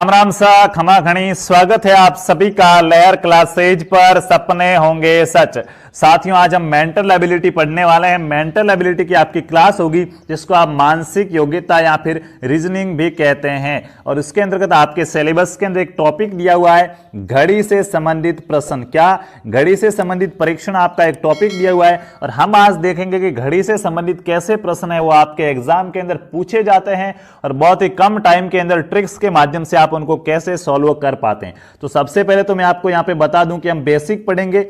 राम राम सा खमा खणी स्वागत है आप सभी का लेयर क्लासेज पर सपने होंगे सच। साथियों आज हम मेंटल एबिलिटी पढ़ने वाले हैं। मेंटल एबिलिटी की आपकी क्लास होगी जिसको आप मानसिक योग्यता या फिर रीजनिंग भी कहते हैं और उसके अंतर्गत आपके सिलेबस के अंदर एक टॉपिक दिया हुआ है घड़ी से संबंधित प्रश्न। क्या घड़ी से संबंधित परीक्षण आपका एक टॉपिक दिया हुआ है और हम आज देखेंगे कि घड़ी से संबंधित कैसे प्रश्न है वो आपके एग्जाम के अंदर पूछे जाते हैं और बहुत ही कम टाइम के अंदर ट्रिक्स के माध्यम से आप उनको कैसे सॉल्व कर पाते हैं। तो सबसे पहले तो मैं आपको यहां पे बता दूं कि हम बेसिक पढ़ेंगे।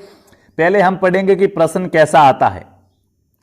पहले हम पढ़ेंगे कि प्रश्न कैसा आता है,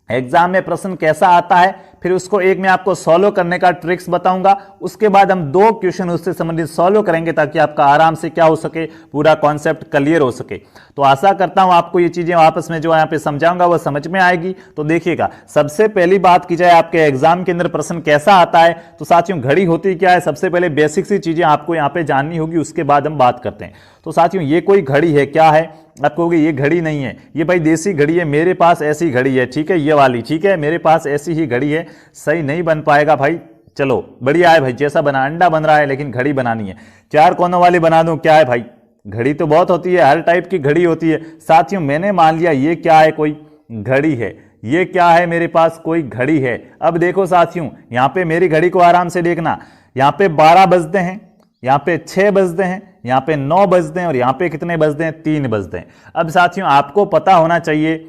एग्जाम में प्रश्न कैसा आता है, फिर उसको एक मैं आपको सॉल्व करने का ट्रिक्स बताऊंगा। उसके बाद हम दो क्वेश्चन उससे संबंधित सॉल्व करेंगे ताकि आपका आराम से क्या हो सके, पूरा कॉन्सेप्ट क्लियर हो सके। तो आशा करता हूं आपको ये चीजें आपस में जो यहां पे समझाऊंगा वो समझ में आएगी। तो देखिएगा, सबसे पहली बात की जाए आपके एग्जाम के अंदर प्रश्न कैसा आता है तो साथियों घड़ी होती क्या है, सबसे पहले बेसिक सी चीजें आपको यहां पे जाननी होगी, उसके बाद हम बात करते हैं। तो साथियों ये कोई घड़ी है, क्या है? आप कहोगे ये घड़ी नहीं है, ये भाई देसी घड़ी है, मेरे पास ऐसी घड़ी है, ठीक है, ये वाली, ठीक है, मेरे पास ऐसी ही घड़ी है। सही नहीं बन पाएगा भाई, चलो बढ़िया है भाई, जैसा बना अंडा बन रहा है लेकिन घड़ी बनानी है। चार कोनों वाली बना दूं, क्या है भाई? घड़ी तो बहुत होती है, हर टाइप की घड़ी होती है। साथियों मैंने मान लिया ये क्या है, कोई घड़ी है, ये क्या है, मेरे पास कोई घड़ी है। अब देखो साथियों, यहां पे मेरी घड़ी को आराम से देखना, यहां पे 12 बजते हैं, यहां पे 6 बजते हैं, यहां पे 9 बजते हैं और यहां पे कितने बजते हैं? 3 बजते हैं। अब साथियों आपको पता होना चाहिए,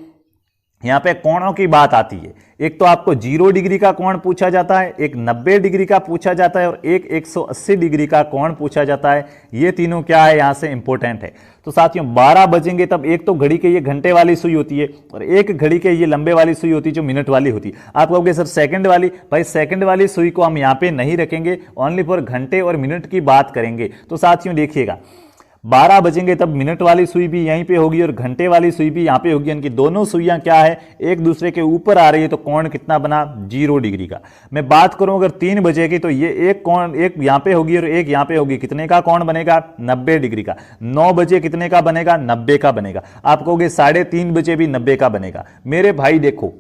यहां पे कोणों की बात आती है। एक तो आपको 0 डिग्री का कोण पूछा जाता है, एक 90 डिग्री का पूछा जाता है और एक 180 डिग्री का कोण पूछा जाता है। ये तीनों क्या है, यहां से इंपॉर्टेंट है। तो साथियों 12 बजेंगे तब एक तो घड़ी के ये घंटे वाली सुई होती है और एक घड़ी के ये लंबे वाली सुई होती है जो मिनट वाली होती है। आप कहोगे सर सेकंड वाली, भाई सेकंड वाली सुई को हम यहां पे नहीं रखेंगे, ओनली फॉर घंटे और मिनट की बात करेंगे। तो साथियों देखिएगा, 12 बजेंगे तब मिनट वाली सुई भी यहीं पे होगी और घंटे वाली सुई भी यहां पे होगी, यानी कि दोनों सुइयां क्या है, एक दूसरे के ऊपर आ रही है। तो कोण कितना बना? 0 डिग्री का। मैं बात करूं अगर 3 बजेगी तो ये एक कोण एक यहां पे होगी और एक यहां पे होगी, कितने का कोण बनेगा? 90 डिग्री का। 9 बजे कितने का बनेगा? 90 का बनेगा। आप कहोगे 3:30 बजे भी 90 का बनेगा। मेरे भाई देखो,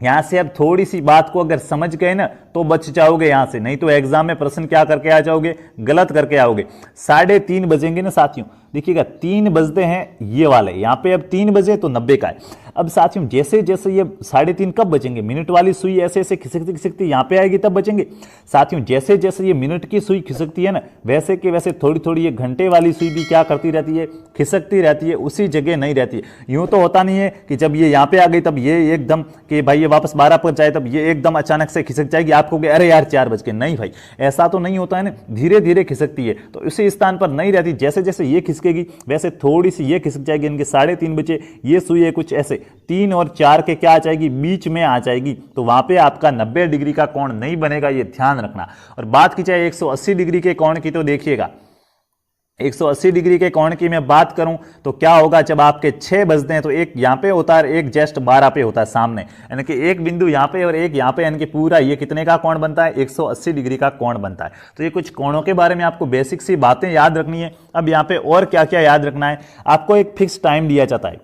यहां से अब थोड़ी सी बात को अगर समझ गए ना तो बच जाओगे यहां से, नहीं तो एग्जाम में प्रश्न क्या करके आ जाओगे, गलत करके आओगे। 3:30 बजेंगे ना साथियों, देखिएगा 3 बजते हैं ये वाले, यहां पे अब 3 बजे तो 90 का है। अब साथियों जैसे जैसे ये 3:30 कब बचेंगे, मिनट वाली सुई ऐसे ऐसे खिसकती खिसकती यहां पे आएगी तब बचेंगे। साथियों जैसे जैसे ये मिनट की सुई खिसकती है ना, वैसे के वैसे थोड़ी थोड़ी ये घंटे वाली सुई भी क्या करती रहती है, खिसकती रहती है, उसी जगह नहीं रहती है। यूं तो होता नहीं है कि जब ये यहां पे आ गई तब ये एकदम कि भाई ये वापस 12 पर जाए तब ये एकदम अचानक से खिसक जाएगी। आप कहोगे अरे यार 4 बज के, नहीं भाई ऐसा तो नहीं होता है ना, धीरे धीरे खिसकती है, तो इसी स्थान पर नहीं रहती। जैसे जैसे ये खिसकेगी वैसे थोड़ी सी ये खिसक जाएगी, इनके 3:30 बजे ये सुई है कुछ ऐसे 3 और 4 के क्या आ जाएगी, बीच में आ जाएगी। तो वहां पे आपका 90 डिग्री का कोण नहीं बनेगा, ये ध्यान रखना। और बात की जाए 180 डिग्री के कोण की तो देखिएगा, 180 डिग्री के कोण की मैं बात करूं तो क्या होगा, जब आपके 6 बजते हैं तो एक यहां पे होता है, एक जस्ट 12 पे होता है सामने, यानी कि एक बिंदु यहां पे और एक यहां पे, यानी कि पूरा ये कितने का कोण बनता है, 180 डिग्री का कोण बनता है। तो ये कुछ कोणों के बारे में आपको बेसिक सी बातें याद रखनी है। अब यहां पे और क्या क्या याद रखना है, आपको एक फिक्स टाइम दिया जाता है।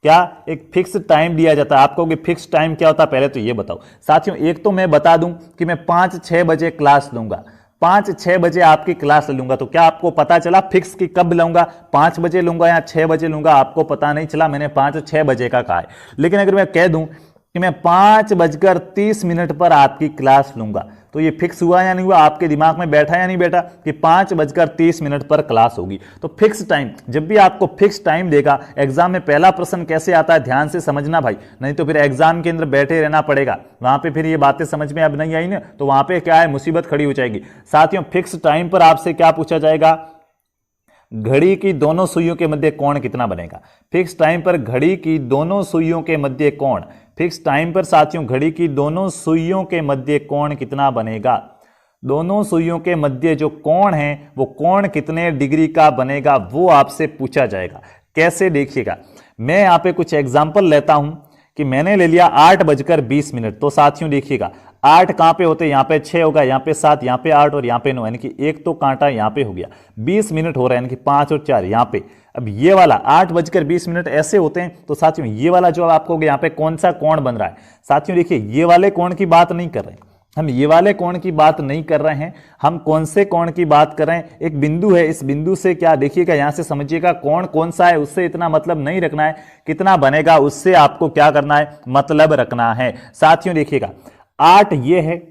क्या? एक फिक्स टाइम दिया जाता है। आपको फिक्स टाइम क्या होता है पहले तो ये बताओ। साथियों एक तो मैं बता दूं कि मैं 5-6 बजे क्लास लूंगा, 5-6 बजे आपकी क्लास लूंगा। तो क्या आपको पता चला फिक्स की कब लूंगा, 5 बजे लूंगा या 6 बजे लूंगा? आपको पता नहीं चला, मैंने 5-6 बजे का कहा है। लेकिन अगर मैं कह दूं कि मैं 5:30 पर आपकी क्लास लूंगा तो ये फिक्स हुआ या नहीं हुआ, आपके दिमाग में बैठा या नहीं बैठा कि 5:30 पर क्लास होगी। तो फिक्स टाइम, जब भी आपको फिक्स टाइम देगा, एग्जाम में पहला प्रश्न कैसे आता है ध्यान से समझना भाई, नहीं तो फिर एग्जाम के अंदर बैठे रहना पड़ेगा, वहां पे फिर ये बातें समझ में अब नहीं आई ना तो वहां पे क्या है, मुसीबत खड़ी हो जाएगी। साथियों फिक्स टाइम पर आपसे क्या पूछा जाएगा, घड़ी की दोनों सुइयों के मध्य कोण कितना बनेगा। फिक्स टाइम पर घड़ी की दोनों सुइयों के मध्य कोण, फिक्स टाइम पर साथियों घड़ी की दोनों सुइयों के मध्य कोण कितना बनेगा, दोनों सुइयों के मध्य जो कोण है वो कोण कितने डिग्री का बनेगा, वो आपसे पूछा जाएगा। कैसे? देखिएगा, मैं यहां पे कुछ एग्जांपल लेता हूं कि मैंने ले लिया 8:20। तो साथियों देखिएगा 8 कहां पे होते हैं, यहां पे 6 होगा, यहां पे 7, यहां पे 8 और यहां पे 9, यानी कि एक तो कांटा यहां पे हो गया। 20 मिनट हो रहा है, यानी कि 5 और 4 यहां पे। अब ये वाला 8:20 ऐसे होते हैं। तो साथियों ये वाला जो आपको यहां पे कौन सा कोण बन रहा है, साथियों देखिए ये वाले कोण की बात नहीं कर रहे हैं, हम ये वाले कोण की बात नहीं कर रहे हैं, हम कौन से कोण की बात कर रहे हैं। एक बिंदु है, इस बिंदु से क्या देखिएगा, यहां से समझिएगा कोण कौन सा है, उससे इतना मतलब नहीं रखना है, कितना बनेगा उससे आपको क्या करना है, मतलब रखना है। साथियों देखिएगा 8 ये है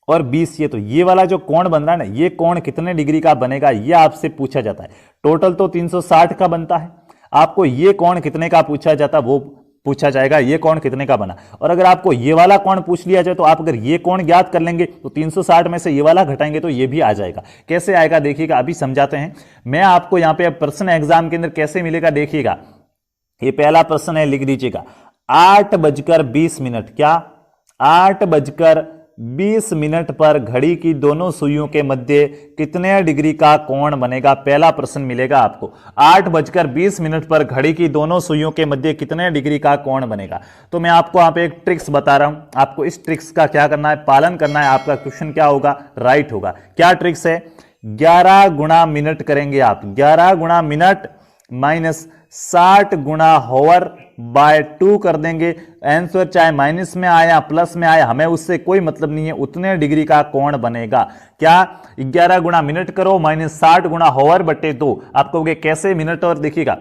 और 20 ये, तो ये वाला जो कोण बन रहा है ना, ये कोण कितने डिग्री का बनेगा ये आपसे पूछा जाता है। टोटल तो 360 का बनता है, आपको ये कोण कितने का पूछा जाता वो पूछा जाएगा, ये कोण कितने का बना। और अगर आपको ये वाला कोण पूछ लिया जाए तो आप अगर ये कोण ज्ञात कर लेंगे तो 360 में से ये वाला घटाएंगे तो ये भी आ जाएगा। कैसे आएगा देखिएगा, अभी समझाते हैं। मैं आपको यहां पे प्रश्न एग्जाम के अंदर कैसे मिलेगा देखिएगा। ये पहला प्रश्न है, लिख दीजिएगा 8:20 क्या 8:20 पर घड़ी की दोनों सुइयों के मध्य कितने डिग्री का कोण बनेगा। पहला प्रश्न मिलेगा आपको, 8:20 पर घड़ी की दोनों सुइयों के मध्य कितने डिग्री का कोण बनेगा। तो मैं आपको यहाँ पे एक ट्रिक्स बता रहा हूं, आपको इस ट्रिक्स का क्या करना है, पालन करना है। आपका क्वेश्चन क्या होगा, राइट होगा। क्या ट्रिक्स है, 11 गुणा मिनट करेंगे आप, 11 गुणा मिनट माइनस 60 गुणा हॉवर बाय 2 कर देंगे। आंसर चाहे माइनस में आया प्लस में आया, हमें उससे कोई मतलब नहीं है, उतने डिग्री का कोण बनेगा। क्या 11 गुणा मिनट करो माइनस 60 गुणा हॉवर बटे 2। आप कहोगे कैसे मिनट, और देखिएगा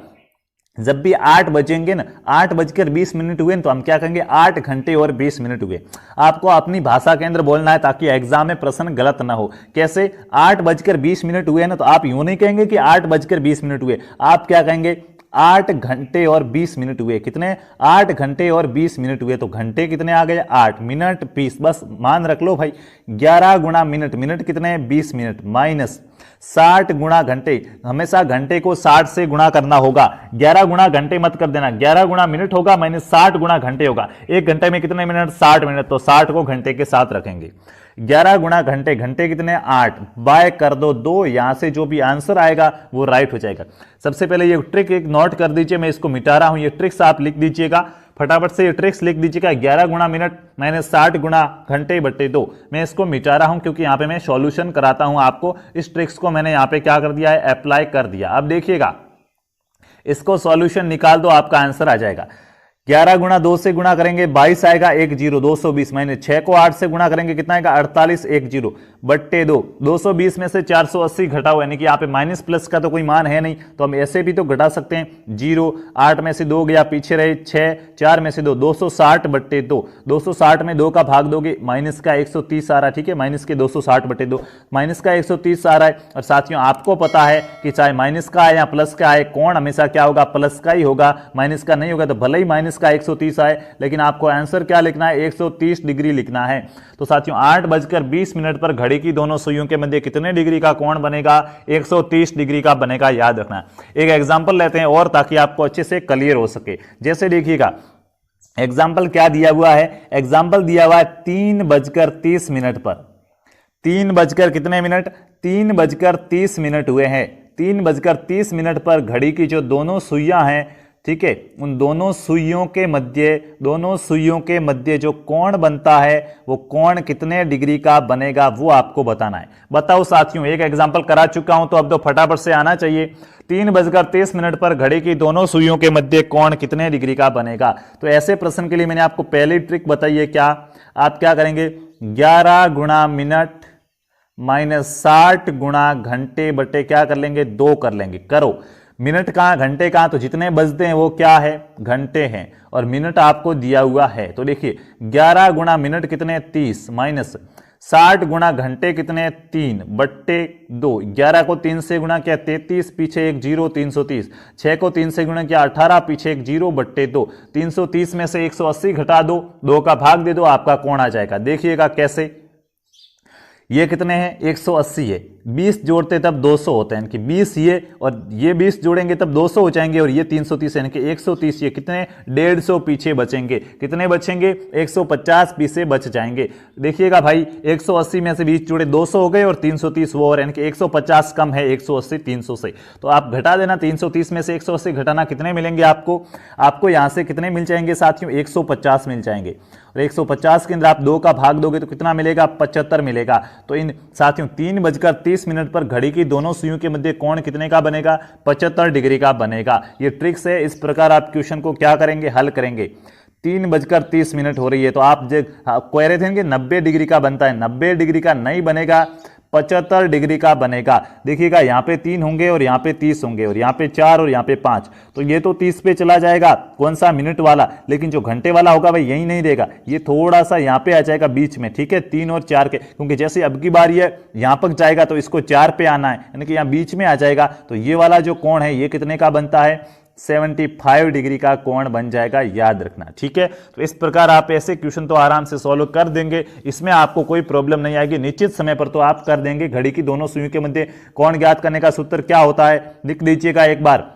जब भी 8 बजेंगे ना, 8:20 हुए तो हम क्या कहेंगे, 8 घंटे और 20 मिनट हुए। आपको अपनी भाषा के अंदर बोलना है ताकि एग्जाम में प्रश्न गलत ना हो। कैसे 8:20 हुए ना, तो आप यूं नहीं कहेंगे कि 8:20 हुए, आप क्या कहेंगे 8 घंटे और 20 मिनट हुए। कितने, 8 घंटे और 20 मिनट हुए। तो घंटे कितने आ गए 8, मिनट 20, बस मान रख लो भाई। 11 गुणा मिनट, मिनट कितने 20 मिनट, माइनस 60 गुणा घंटे, हमेशा घंटे को 60 से गुणा करना होगा। 11 गुणा घंटे मत कर देना, 11 गुणा मिनट होगा माइनस 60 गुणा घंटे होगा। एक घंटे में कितने मिनट, 60 मिनट, तो 60 को घंटे के साथ रखेंगे। 11 गुणा घंटे, घंटे कितने 8, बाय कर दो 2, यहां से जो भी आंसर आएगा वो राइट हो जाएगा। सबसे पहले ये ट्रिक एक नोट कर दीजिए, मैं इसको मिटा रहा हूं, ये ट्रिक्स आप लिख दीजिएगा फटाफट से, ये ट्रिक्स लिख दीजिएगा। 11 गुणा मिनट माइनस 60 गुणा घंटे बटे 2। मैं इसको मिटा रहा हूं क्योंकि यहां पे मैं सॉल्यूशन कराता हूं आपको। इस ट्रिक्स को मैंने यहां पे क्या कर दिया है, अप्लाई कर दिया। अब देखिएगा इसको सॉल्यूशन निकाल दो, आपका आंसर आ जाएगा। 11 गुणा 2 से गुणा करेंगे 22 आएगा, 1 0 220 माइनस 6 को 8 से गुणा करेंगे कितना आएगा 48, 1 0 बट्टे 2। 220 में से 480 घटाओ, यानी कि यहाँ पे माइनस प्लस का तो कोई मान है नहीं, तो हम ऐसे भी तो घटा सकते हैं। 0 8 में से 2 गया, पीछे रहे 6, 4 में से 2, 260 बट्टे 2। 260 में 2 का भाग दोगे माइनस का 130 आ रहा है, ठीक है, माइनस के 260 बट्टे 2, माइनस का 130 आ रहा है। और साथियों आपको पता है कि चाहे माइनस का आए या प्लस का आए, कोण हमेशा क्या होगा, प्लस का ही होगा, माइनस का नहीं होगा। तो भले ही माइनस का 130 आए, लेकिन आपको आंसर क्या लिखना है, 130 डिग्री लिखना है। तो साथियों 8:20 पर घड़ी की दोनों सुइयों के मध्य कितने डिग्री का कोण बनेगा, 130 डिग्री का बनेगा, याद रखना। एक एग्जांपल लेते हैं और, ताकि आपको अच्छे से क्लियर हो सके। जैसे देखिएगा एग्जांपल क्या दिया हुआ है, एग्जांपल दिया हुआ है 3:30 पर, 3 बजकर कितने मिनट, 3:30 हुए हैं। 3:30 पर घड़ी की जो दोनों सुइयां हैं, ठीक है, उन दोनों सुइयों के मध्य जो कोण बनता है वो कोण कितने डिग्री का बनेगा, वो आपको बताना है। बताओ साथियों, एक एग्जांपल करा चुका हूं तो अब तो फटाफट से आना चाहिए। 3:30 पर घड़ी की दोनों सुइयों के मध्य कोण कितने डिग्री का बनेगा। तो ऐसे प्रश्न के लिए मैंने आपको पहली ट्रिक बताई है, क्या आप क्या करेंगे, 11 गुणा मिनट माइनस 60 गुणा घंटे बटे क्या कर लेंगे, 2 कर लेंगे। करो, मिनट कहाँ घंटे कहाँ, तो जितने बजते हैं वो क्या है, घंटे हैं, और मिनट आपको दिया हुआ है। तो देखिए 11 गुणा मिनट कितने 30 माइनस 60 गुणा घंटे कितने 3 बट्टे 2। 11 को 3 से गुणा किया 33, पीछे 1 0 330। 6 को 3 से गुणा किया 18, पीछे 1 0 बट्टे 2। 330 में से 180 घटा दो, 2 का भाग दे दो, आपका कोण आ जाएगा। देखिएगा कैसे, ये कितने हैं 180 है, 20 जोड़ते तब 200 होते हैं, यानी कि 20 ये और ये 20 जोड़ेंगे तब 200 हो जाएंगे, और ये 330 यानी कि 130, ये कितने 150 पीछे बचेंगे। कितने बचेंगे 150 पीछे बच जाएंगे। देखिएगा भाई 180 में से 20 जोड़े 200 हो गए, और 330 वो, और यानी कि 150 कम है 180 300 से, तो आप घटा देना। 330 में से 180 घटाना कितने मिलेंगे आपको यहां से कितने मिल जाएंगे साथियों, 150 मिल जाएंगे। और 150 के अंदर आप 2 का भाग दोगे तो कितना मिलेगा, 75 मिलेगा। तो इन साथियों 3:30 पर घड़ी की दोनों सुइयों के मध्य कोण कितने का बनेगा, 75 डिग्री का बनेगा। ये ट्रिक्स है, इस प्रकार आप क्वेश्चन को क्या करेंगे, हल करेंगे। 3:30 हो रही है। तो आप कह रहे थे कि 90 डिग्री का बनता है, 90 डिग्री का नहीं बनेगा, 75 डिग्री का बनेगा। देखिएगा यहाँ पे 3 होंगे और यहाँ पे 30 होंगे और यहाँ पे 4 और यहाँ पे 5, तो ये तो 30 पे चला जाएगा, कौन सा मिनट वाला। लेकिन जो घंटे वाला होगा भाई यही नहीं रहेगा, ये थोड़ा सा यहाँ पे आ जाएगा बीच में, ठीक है, 3 और 4 के, क्योंकि जैसे अब की बार ये यहाँ पर जाएगा तो इसको 4 पे आना है, यानी कि यहाँ बीच में आ जाएगा। तो ये वाला जो कोण है ये कितने का बनता है, 75 डिग्री का कोण बन जाएगा, याद रखना, ठीक है। तो इस प्रकार आप ऐसे क्वेश्चन तो आराम से सॉल्व कर देंगे, इसमें आपको कोई प्रॉब्लम नहीं आएगी, निश्चित समय पर तो आप कर देंगे। घड़ी की दोनों सुइयों के मध्य कोण ज्ञात करने का सूत्र क्या होता है, लिख लीजिएगा एक बार।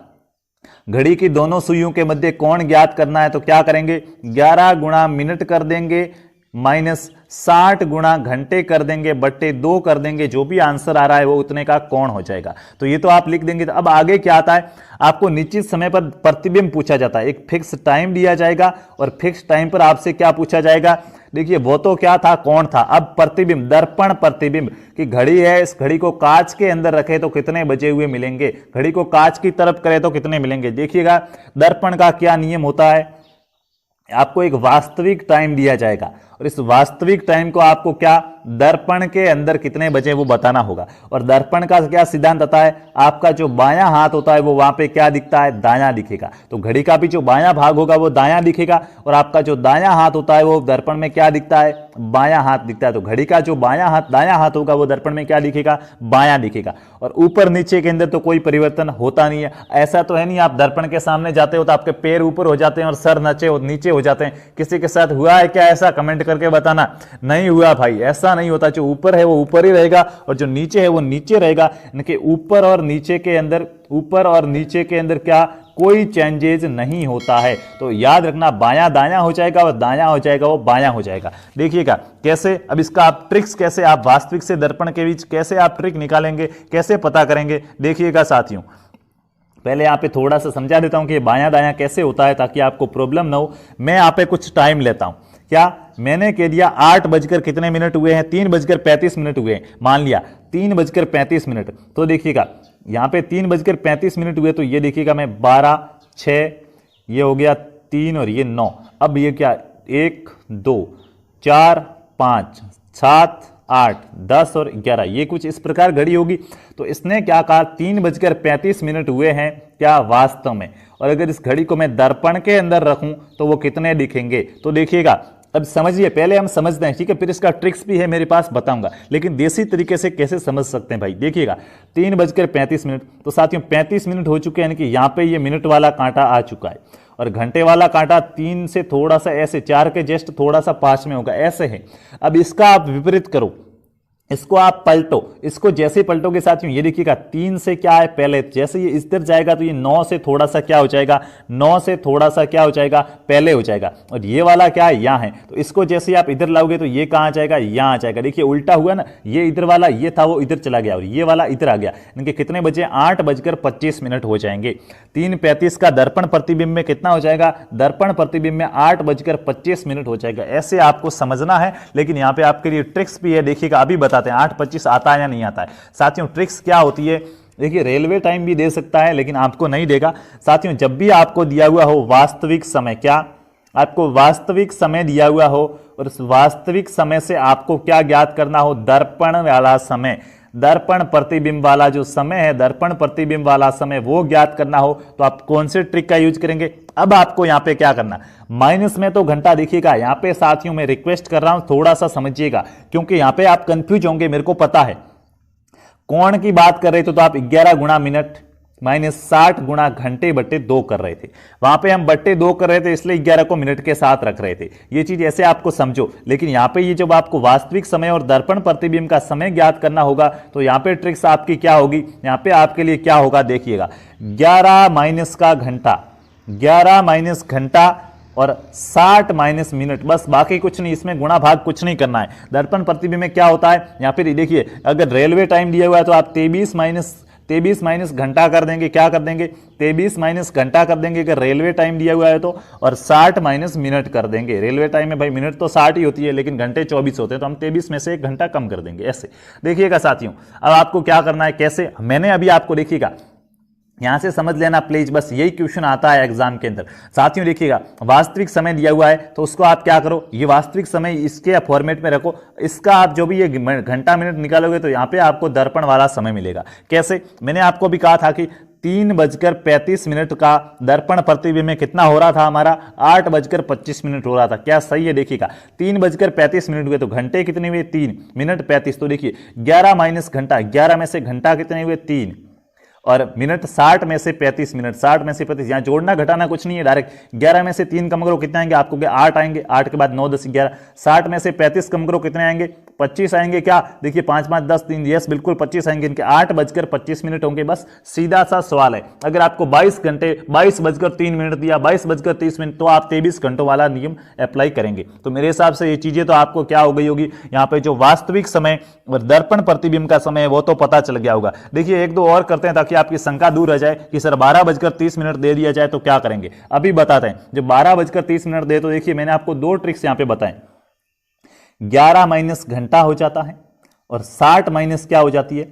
घड़ी की दोनों सुइयों के मध्य कोण ज्ञात करना है तो क्या करेंगे, 11 गुणा मिनट कर देंगे माइनस 60 गुणा घंटे कर देंगे बट्टे 2 कर देंगे, जो भी आंसर आ रहा है वो उतने का कोण हो जाएगा। तो ये तो आप लिख देंगे। तो अब आगे क्या आता है, आपको निश्चित समय पर प्रतिबिंब पूछा जाता है, एक फिक्स टाइम दिया जाएगा और फिक्स टाइम पर आपसे क्या पूछा जाएगा। देखिए वो तो क्या था, कोण था, अब प्रतिबिंब, दर्पण प्रतिबिंब की घड़ी है, इस घड़ी को कांच के अंदर रखे तो कितने बजे हुए मिलेंगे, घड़ी को कांच की तरफ करे तो कितने मिलेंगे। देखिएगा दर्पण का क्या नियम होता है, आपको एक वास्तविक टाइम दिया जाएगा और इस वास्तविक टाइम को आपको क्या दर्पण के अंदर कितने बजे वो बताना होगा। और दर्पण का क्या सिद्धांत आता है, आपका जो बायां हाथ होता है वो वहां पे क्या दिखता है, दायां दिखेगा। तो घड़ी का भी जो बायां भाग होगा वो दायां दिखेगा और आपका जो दायां हाथ होता है वो दर्पण में क्या दिखता है, बायां हाथ दिखता है। तो घड़ी का जो बायां हाथ दायां हाथ होगा वो दर्पण में क्या दिखेगा, बायां दिखेगा। और ऊपर नीचे के अंदर तो कोई परिवर्तन होता नहीं है। ऐसा तो है नहीं आप दर्पण के सामने जाते हो तो आपके पैर ऊपर हो जाते हैं और सर नीचे हो जाते हैं। किसी के साथ हुआ है क्या ऐसा, कमेंट करके बताना। नहीं हुआ भाई, ऐसा नहीं होता। जो ऊपर है वो ऊपर ही रहेगा और जो नीचे है वो नीचे रहेगा। यानी ऊपर और नीचे के अंदर क्या कोई चेंजेस नहीं होता है। तो याद रखना, बायां दायां हो जाएगा और दायां हो जाएगा वो बायां हो जाएगा। देखिएगा कैसे, अब इसका आप ट्रिक्स कैसे, आप वास्तविक से दर्पण के बीच कैसे आप ट्रिक निकालेंगे, कैसे पता करेंगे। देखिएगा साथियों, पहले यहाँ पे थोड़ा सा समझा देता हूं कि बायां दायां कैसे होता है ताकि आपको प्रॉब्लम ना हो। मैं यहाँ पे कुछ टाइम लेता हूं, क्या मैंने कह दिया 8 बजकर कितने मिनट हुए हैं, 3:35 हुए हैं, मान लिया 3:35। तो देखिएगा यहाँ पे 3:35 हुए, तो ये देखिएगा मैं 12, 6, ये हो गया 3 और ये 9। अब ये क्या, 1, 2, 4, 5, 7, 8, 10 और 11, ये कुछ इस प्रकार घड़ी होगी। तो इसने क्या कहा, 3:35 हुए हैं क्या वास्तव में। और अगर इस घड़ी को मैं दर्पण के अंदर रखूं तो वो कितने दिखेंगे। तो देखिएगा, अब समझिए, पहले हम समझते हैं, ठीक है, फिर इसका ट्रिक्स भी है मेरे पास बताऊंगा, लेकिन देसी तरीके से कैसे समझ सकते हैं भाई। देखिएगा 3:35, तो साथियों 35 मिनट हो चुके हैं, यानी कि यहाँ पे ये मिनट वाला कांटा आ चुका है और घंटे वाला कांटा 3 से थोड़ा सा ऐसे, 4 के जस्ट थोड़ा सा 5 में होगा, ऐसे है। अब इसका आप विपरीत करो, इसको आप पलटो, इसको जैसे पलटोगे साथियों ये देखिएगा 3 से क्या है पहले, जैसे ये इस तरह जाएगा तो ये 9 से थोड़ा सा क्या हो जाएगा, 9 से थोड़ा सा क्या हो जाएगा, पहले हो जाएगा। और ये वाला क्या है, यहाँ है, तो इसको जैसे आप इधर लाओगे तो ये कहाँ आ जाएगा, यहाँ आ जाएगा। देखिए उल्टा हुआ ना, ये इधर वाला ये था वो इधर चला गया और ये वाला इधर आ गया। इनके कितने बजे, 8:25 हो जाएंगे। 3:35 का दर्पण प्रतिबिंब में कितना हो जाएगा, दर्पण प्रतिबिंब में 8:25 हो जाएगा। ऐसे आपको समझना है, लेकिन यहाँ पे आपके लिए ट्रिक्स भी है। देखिएगा अभी बताते हैं 8:25 आता है या नहीं आता है। साथियों ट्रिक्स क्या होती है, देखिए रेलवे टाइम भी दे सकता है लेकिन आपको नहीं देगा। साथियों जब भी आपको दिया हुआ हो वास्तविक समय, क्या आपको वास्तविक समय दिया हुआ हो और उस वास्तविक समय से आपको क्या ज्ञात करना हो, दर्पण वाला समय, दर्पण प्रतिबिंब वाला जो समय है, दर्पण प्रतिबिंब वाला समय वो ज्ञात करना हो, तो आप कौन से ट्रिक का यूज करेंगे। अब आपको यहां पे क्या करना, माइनस में तो घंटा देखिएगा। यहां पे साथियों मैं रिक्वेस्ट कर रहा हूं थोड़ा सा समझिएगा, क्योंकि यहां पे आप कंफ्यूज होंगे, मेरे को पता है। कोण की बात कर रहे थे तो आप 11 गुणा मिनट माइनस 60 गुणा घंटे बट्टे 2 कर रहे थे। वहां पे हम बट्टे 2 कर रहे थे इसलिए 11 को मिनट के साथ रख रहे थे। ये चीज ऐसे आपको समझो, लेकिन यहां पे ये जब आपको वास्तविक समय और दर्पण प्रतिबिंब का समय ज्ञात करना होगा तो यहां पे ट्रिक्स आपकी क्या होगी, यहां पे आपके लिए क्या होगा, देखिएगा 11 माइनस का घंटा, 11 माइनस घंटा और 60 माइनस मिनट, बस बाकी कुछ नहीं, इसमें गुणा भाग कुछ नहीं करना है। दर्पण प्रतिबिंब में क्या होता है, यहां पे देखिए अगर रेलवे टाइम दिया हुआ है तो आप 23 माइनस घंटा कर देंगे, क्या कर देंगे, 23 माइनस घंटा कर देंगे अगर रेलवे टाइम दिया हुआ है तो, और 60 माइनस मिनट कर देंगे। रेलवे टाइम में भाई मिनट तो 60 ही होती है लेकिन घंटे 24 होते हैं, तो हम 23 में से 1 घंटा कम कर देंगे। ऐसे देखिएगा साथियों, अब आपको क्या करना है, कैसे, मैंने अभी आपको देखिएगा यहां से समझ लेना प्लीज, बस यही क्वेश्चन आता है एग्जाम के अंदर। साथियों देखिएगा, वास्तविक समय दिया हुआ है तो उसको आप क्या करो, ये वास्तविक समय इसके फॉर्मेट में रखो, इसका आप जो भी ये घंटा मिनट निकालोगे तो यहां पे आपको दर्पण वाला समय मिलेगा। कैसे, मैंने आपको भी कहा था कि 3:35 का दर्पण प्रतिबिंब में कितना हो रहा था हमारा, 8:25 हो रहा था। क्या सही है, देखिएगा 3:35 हुए तो घंटे कितने हुए, 3 मिनट 35। तो देखिए 11 माइनस घंटा, 11 में से घंटा कितने हुए, 3, और मिनट 60 में से 35 मिनट, 60 में से 35, यहां जोड़ना घटाना कुछ नहीं है, डायरेक्ट 11 में से 3 कम करो कितने आएंगे आपको, 8 आएंगे, 8 के बाद 9 10 11, 60 में से 35 कम करो कितने आएंगे, 25 आएंगे। क्या देखिए 5 5 10 3, यस बिल्कुल 25 आएंगे, इनके 8:25 होंगे। बस सीधा सा सवाल है, अगर आपको 22 घंटे 22:03 दिया, 22:30 तो आप 23 घंटों वाला नियम अप्लाई करेंगे। तो मेरे हिसाब से ये चीजें तो आपको क्या हो गई होगी, यहाँ पे जो वास्तविक समय और दर्पण प्रतिबिंब का समय है वो तो पता चल गया होगा। देखिए एक दो और करते हैं ताकि आपकी शंका दूर रह जाए कि सर 12:30 दे दिया जाए तो क्या करेंगे। अभी बताते हैं, जब 12:30 दे तो देखिए मैंने आपको 2 ट्रिक्स यहां पे बताएं। 11 माइनस घंटा हो जाता है और 60 माइनस क्या हो जाती है,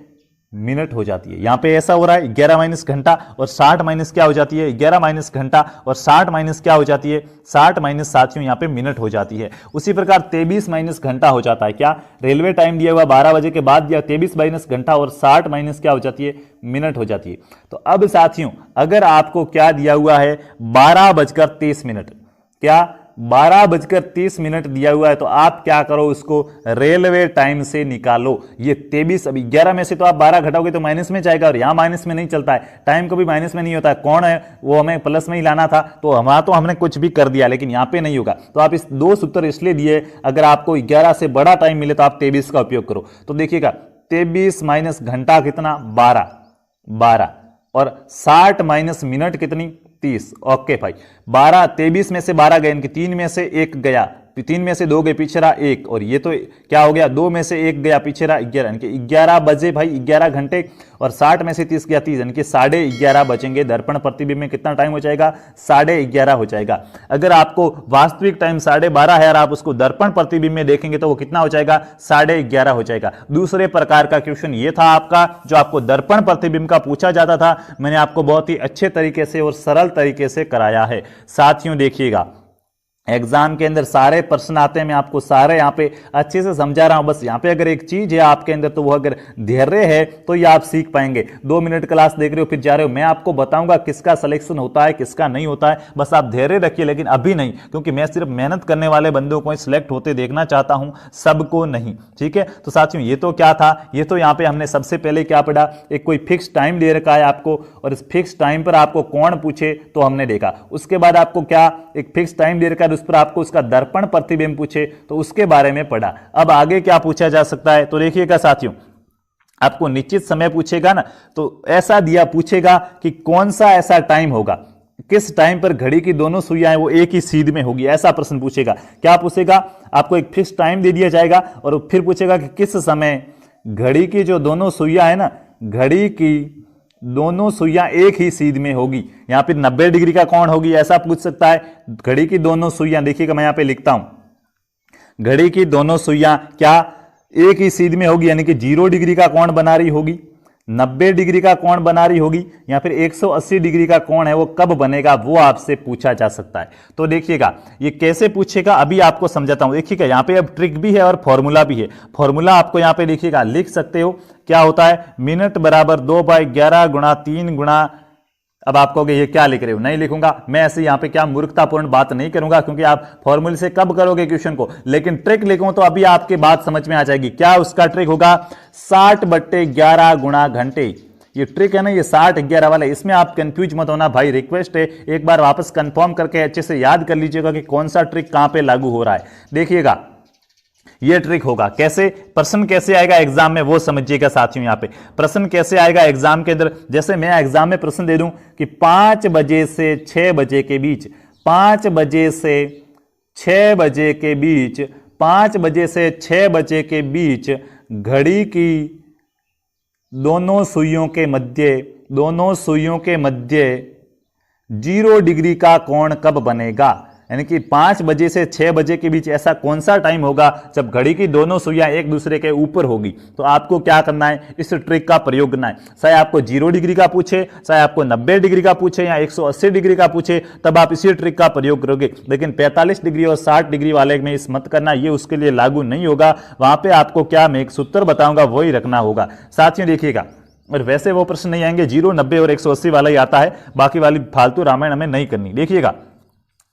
मिनट हो जाती है। यहां पे ऐसा हो रहा है 11 माइनस घंटा और 60 माइनस क्या हो जाती है, 11 माइनस घंटा और 60 माइनस क्या हो जाती है, 60 माइनस साथियों यहां पे मिनट हो जाती है। उसी प्रकार 23 माइनस घंटा हो जाता है। क्या रेलवे टाइम दिया हुआ 12 बजे के बाद दिया, 23 माइनस घंटा और 60 माइनस क्या हो जाती है, मिनट हो जाती है। तो अब साथियों अगर आपको क्या दिया हुआ है, 12:30, क्या 12:30 दिया हुआ है तो आप क्या करो, उसको रेलवे टाइम से निकालो। ये 23, अभी 11 में से तो आप 12 घटाओगे तो माइनस में जाएगा, और यहां माइनस में नहीं चलता है, टाइम कभी माइनस में नहीं होता है। कौन है वो, हमें प्लस में ही लाना था, तो हमारा तो हमने कुछ भी कर दिया, लेकिन यहां पे नहीं होगा। तो आप इस 2 सूत्र इसलिए दिए, अगर आपको 11 से बड़ा टाइम मिले तो आप 23 का उपयोग करो। तो देखिएगा 23 माइनस घंटा कितना, 12 और 60 माइनस मिनट कितनी, 30। ओके भाई, 12 23 में से 12 गए, इनके 3 में से 1 गया, 3 में से 2 गए, पीछे रहा 1, और ये तो क्या हो गया, 2 में से 1 गया, पीछे रहा 11, इनके 11 बजे भाई, 11 घंटे, और 60 में से 30 गया 30, इनके 11:30 बचेंगे। दर्पण प्रतिबिंब में कितना टाइम हो जाएगा, 11:30 हो जाएगा। अगर आपको वास्तविक टाइम 12:30 है और आप उसको दर्पण प्रतिबिंब में देखेंगे तो वो कितना हो जाएगा, 11:30 हो जाएगा। दूसरे प्रकार का क्वेश्चन ये था आपका, जो आपको दर्पण प्रतिबिंब का पूछा जाता था, मैंने आपको बहुत ही अच्छे तरीके से और सरल तरीके से कराया है। साथियों देखिएगा, एग्जाम के अंदर सारे प्रश्न आते हैं, मैं आपको सारे यहाँ पे अच्छे से समझा रहा हूं। बस यहाँ पे अगर एक चीज है आपके अंदर, तो वो अगर धैर्य है तो ये आप सीख पाएंगे। 2 मिनट क्लास देख रहे हो फिर जा रहे हो, मैं आपको बताऊंगा किसका सिलेक्शन होता है किसका नहीं होता है, बस आप धैर्य रखिए। लेकिन अभी नहीं, क्योंकि मैं सिर्फ मेहनत करने वाले बंदों को सिलेक्ट होते देखना चाहता हूं, सबको नहीं, ठीक है। तो साथियों ये तो क्या था, ये तो यहाँ पे हमने सबसे पहले क्या पढ़ा, एक कोई फिक्स टाइम दे रखा है आपको, और इस फिक्स टाइम पर आपको कौन पूछे तो हमने देखा। उसके बाद आपको क्या, एक फिक्स टाइम दे रखा है, उस पर आपको उसका दर्पण प्रतिबिंब पूछे तो उसके बारे में पढ़ा। अब आगे क्या पूछा जा सकता है, तो देखिएगा साथियों, आपको निश्चित समय पूछेगा ना, तो ऐसा दिया पूछेगा कि कौन सा ऐसा टाइम होगा, किस टाइम पर घड़ी की दोनों सुइयां वो एक ही सीध में होगी, ऐसा प्रश्न पूछेगा। क्या पूछेगा, आपको एक फिक्स टाइम दे दिया जाएगा और फिर पूछेगा कि किस समय घड़ी की जो दोनों सुइयां है ना, घड़ी की दोनों सुइयां एक ही सीध में होगी। यहां पे 90 डिग्री का कोण होगी, ऐसा पूछ सकता है। घड़ी की दोनों सुइयां, देखिएगा मैं यहां पे लिखता हूं, घड़ी की दोनों सुइयां क्या एक ही सीध में होगी, यानी कि 0 डिग्री का कोण बना रही होगी, 90 डिग्री का कोण बना रही होगी, या फिर 180 डिग्री का कोण है वो कब बनेगा, वो आपसे पूछा जा सकता है। तो देखिएगा ये कैसे पूछेगा, अभी आपको समझाता हूं। देखिएगा यहाँ पे अब ट्रिक भी है और फॉर्मूला भी है। फॉर्मूला आपको यहाँ पे देखिएगा लिख सकते हो, क्या होता है, मिनट बराबर 2/11 गुणा 3 गुणा, अब आप कहोगे ये क्या लिख रहे हो, नहीं लिखूंगा मैं ऐसे, यहाँ पे क्या मूर्खतापूर्ण बात नहीं करूंगा, क्योंकि आप फॉर्मूले से कब करोगे क्वेश्चन को, लेकिन ट्रिक लिखूं तो अभी आपके बात समझ में आ जाएगी। क्या उसका ट्रिक होगा, 60/11 गुणा घंटे। ये ट्रिक है ना, ये 60/11 वाला, इसमें आप कंफ्यूज मत होना भाई, रिक्वेस्ट है एक बार वापस कंफर्म करके अच्छे से याद कर लीजिएगा कि कौन सा ट्रिक कहां पे लागू हो रहा है। देखिएगा ये ट्रिक होगा, कैसे प्रश्न कैसे आएगा एग्जाम में वो समझिएगा साथियों। यहां पे प्रश्न कैसे आएगा एग्जाम के अंदर, जैसे मैं एग्जाम में प्रश्न दे दूं कि 5 बजे से 6 बजे के बीच, 5 बजे से 6 बजे के बीच, 5 बजे से 6 बजे के बीच घड़ी की दोनों सुइयों के मध्य, दोनों सुइयों के मध्य 0 डिग्री का कोण कब बनेगा। यानी कि 5 बजे से 6 बजे के बीच ऐसा कौन सा टाइम होगा जब घड़ी की दोनों सुइयां एक दूसरे के ऊपर होगी। तो आपको क्या करना है, इस ट्रिक का प्रयोग करना है। चाहे आपको 0 डिग्री का पूछे, चाहे आपको 90 डिग्री का पूछे या 180 डिग्री का पूछे, तब आप इसी ट्रिक का प्रयोग करोगे। लेकिन 45 डिग्री और 60 डिग्री वाले में इस मत करना, ये उसके लिए लागू नहीं होगा। वहां पे आपको क्या मैं एक सूत्र बताऊंगा वही रखना होगा। साथियों देखिएगा, और वैसे वो प्रश्न नहीं आएंगे, 0, 90 और 180 वाला ही आता है, बाकी वाली फालतू रामायण हमें नहीं करनी। देखिएगा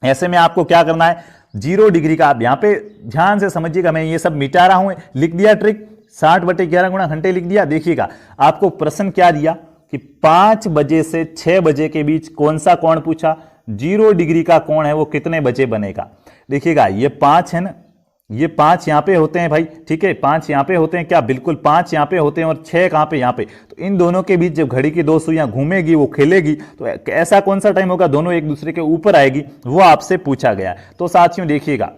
ऐसे में आपको क्या करना है, 0 डिग्री का आप यहां पे ध्यान से समझिएगा, मैं ये सब मिटा रहा हूं, लिख दिया ट्रिक 60/11 गुणा घंटे लिख दिया। देखिएगा आपको प्रश्न क्या दिया कि 5 बजे से 6 बजे के बीच कौन सा कोण पूछा, 0 डिग्री का कोण है वो कितने बजे बनेगा। देखिएगा ये 5 है ना, ये 5 यहां पे होते हैं भाई, ठीक है, 5 यहां पे होते हैं क्या, बिल्कुल 5 यहां पे होते हैं और 6 कहां पे, यहां पे। तो इन दोनों के बीच जब घड़ी की दो सुइयां घूमेगी, वो खेलेगी, तो ऐसा कौन सा टाइम होगा दोनों एक दूसरे के ऊपर आएगी, वो आपसे पूछा गया। तो साथियों देखिएगा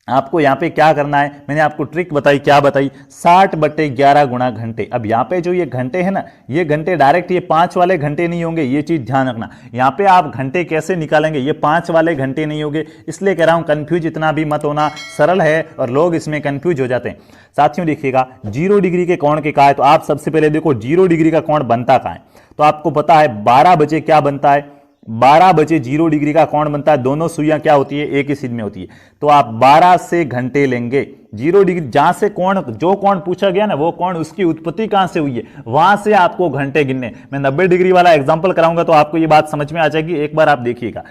आपको यहां पे क्या करना है, मैंने आपको ट्रिक बताई, क्या बताई, 60/11 गुणा घंटे। अब यहां पे जो ये घंटे हैं ना, ये घंटे डायरेक्ट ये 5 वाले घंटे नहीं होंगे, ये चीज ध्यान रखना। यहां पे आप घंटे कैसे निकालेंगे, ये 5 वाले घंटे नहीं होंगे, इसलिए कह रहा हूं कंफ्यूज इतना भी मत होना, सरल है और लोग इसमें कंफ्यूज हो जाते हैं। साथियों देखिएगा 0 डिग्री के कोण के कहा है, तो आप सबसे पहले देखो 0 डिग्री का कोण बनता कहां है। तो आपको पता है 12 बजे क्या बनता है, 12 बजे 0 डिग्री का कोण बनता है, दोनों सुइयां क्या होती है, एक ही सीध में होती है। तो आप 12 से घंटे लेंगे, 0 डिग्री जहां से कोण, जो कोण पूछा गया ना, वो कोण उसकी उत्पत्ति कहां से हुई है, वहां से आपको घंटे गिनने। मैं 90 डिग्री वाला एग्जांपल कराऊंगा तो आपको ये बात समझ में आ जाएगी, एक बार आप देखिएगा।